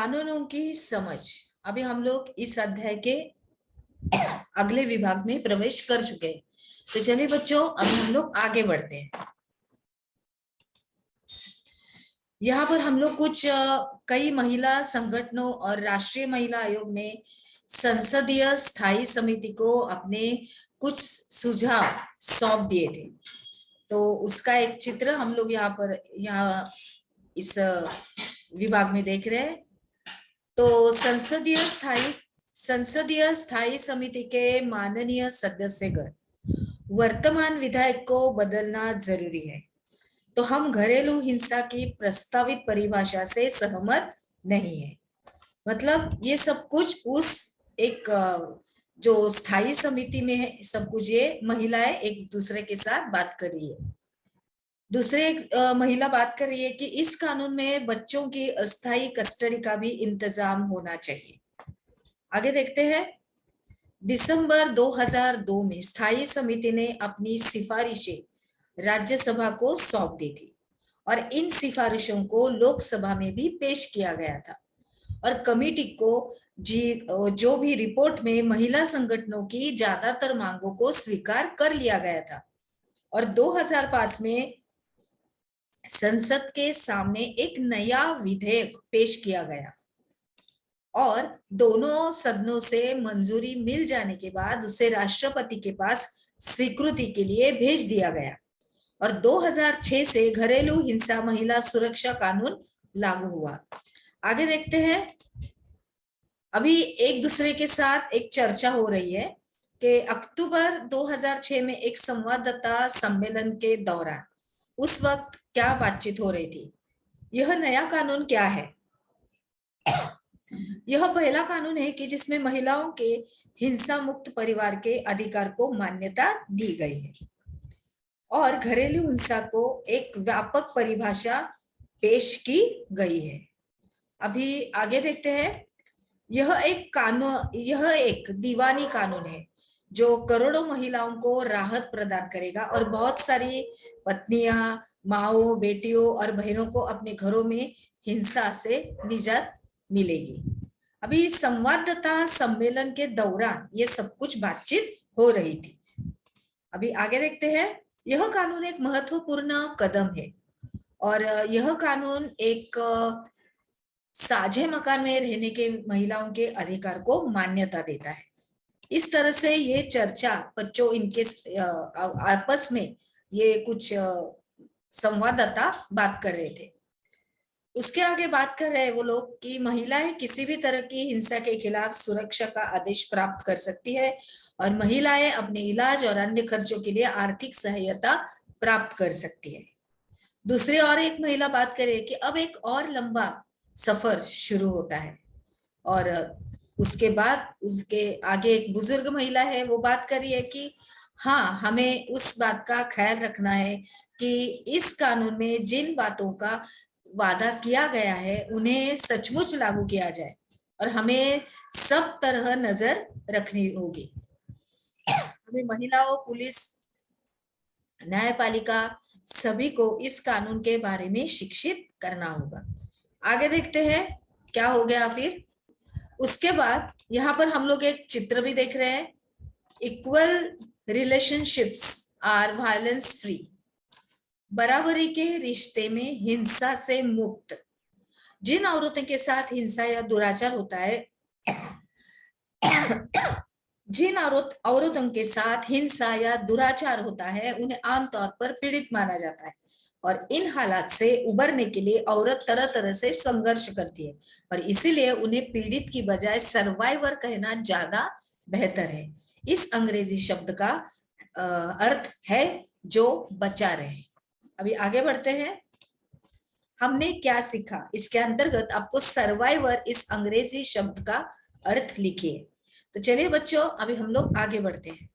कानूनों की समझ। अभी हम लोग इस अध्याय के अगले विभाग में प्रवेश कर चुके हैं। तो चलिए बच्चों, अभी हम लोग आगे बढ़ते हैं। यहाँ पर हम लोग कुछ कई महिला संगठनों और राष्ट्रीय महिला आयोग ने संसदीय स्थायी समिति को अपने कुछ सुझाव सौंप दिए थे। तो उसका एक चित्र हम लोग यहाँ इस विभाग में देख रहे हैं। तो संसदीय स्थायी समिति के माननीय सदस्यगण, वर्तमान विधायक को बदलना जरूरी है। तो हम घरेलू हिंसा की प्रस्तावित परिभाषा से सहमत नहीं है। मतलब ये सब कुछ उस एक जो स्थायी समिति में है, सब कुछ ये महिलाएं एक दूसरे के साथ बात कर रही है। दूसरे एक महिला बात कर रही है कि इस कानून में बच्चों की अस्थायी कस्टडी का भी इंतजाम होना चाहिए। आगे देखते हैं। दिसंबर 2002 में स्थायी समिति ने अपनी सिफारिशें राज्यसभा को सौंप दी थी और इन सिफारिशों को लोकसभा में भी पेश किया गया था और कमेटी को जो भी रिपोर्ट में महिला संगठनों की ज्यादातर मांगों को स्वीकार कर लिया गया था और 2005 में संसद के सामने एक नया विधेयक पेश किया गया और दोनों सदनों से मंजूरी मिल जाने के बाद उसे राष्ट्रपति के पास स्वीकृति के लिए भेज दिया गया और 2006 से घरेलू हिंसा महिला सुरक्षा कानून लागू हुआ। आगे देखते हैं। अभी एक दूसरे के साथ एक चर्चा हो रही है कि अक्टूबर 2006 में एक संवाददाता सम्मेलन के दौरान उस वक्त क्या बातचीत हो रही थी। यह नया कानून क्या है? यह पहला कानून है कि जिसमें महिलाओं के हिंसा मुक्त परिवार के अधिकार को मान्यता दी गई है और घरेलू हिंसा को एक व्यापक परिभाषा पेश की गई है। अभी आगे देखते हैं। यह एक दीवानी कानून है जो करोड़ों महिलाओं को राहत प्रदान करेगा और बहुत सारी पत्नियां, माओं, बेटियों और बहनों को अपने घरों में हिंसा से निजात मिलेगी। अभी संवाददाता सम्मेलन के दौरान ये सब कुछ बातचीत हो रही थी। अभी आगे देखते हैं। यह कानून एक महत्वपूर्ण कदम है और यह कानून एक साझे मकान में रहने के महिलाओं के अधिकार को मान्यता देता है। इस तरह से ये चर्चा बच्चों इनके आपस में ये कुछ संवाददाता बात कर रहे थे। उसके आगे बात कर रहे हैं वो लोग कि महिलाएं किसी भी तरह की हिंसा के खिलाफ सुरक्षा का आदेश प्राप्त कर सकती है और महिलाएं अपने इलाज और अन्य खर्चों के लिए आर्थिक सहायता प्राप्त कर सकती है। दूसरी और एक महिला बात कर रही है कि अब एक और लंबा सफर शुरू होता है और उसके बाद उसके आगे एक बुजुर्ग महिला है, वो बात कर रही है कि हाँ, हमें उस बात का ख्याल रखना है कि इस कानून में जिन बातों का वादा किया गया है उन्हें सचमुच लागू किया जाए और हमें सब तरह नजर रखनी होगी। हमें महिलाओं, पुलिस, न्यायपालिका सभी को इस कानून के बारे में शिक्षित करना होगा। आगे देखते हैं क्या हो गया फिर। उसके बाद यहाँ पर हम लोग एक चित्र भी देख रहे हैं। Equal relationships are violence free. बराबरी के रिश्ते में हिंसा से मुक्त। जिन औरतों के साथ हिंसा या दुराचार होता है जिन औरतों के साथ हिंसा या दुराचार होता है उन्हें आमतौर पर पीड़ित माना जाता है और इन हालात से उबरने के लिए औरत तरह तरह से संघर्ष करती है और इसीलिए उन्हें पीड़ित की बजाय सर्वाइवर कहना ज्यादा बेहतर है। इस अंग्रेजी शब्द का अर्थ है जो बचा रहे। अभी आगे बढ़ते हैं। हमने क्या सीखा, इसके अंतर्गत आपको सर्वाइवर इस अंग्रेजी शब्द का अर्थ लिखिए। तो चलिए बच्चों, अभी हम लोग आगे बढ़ते हैं।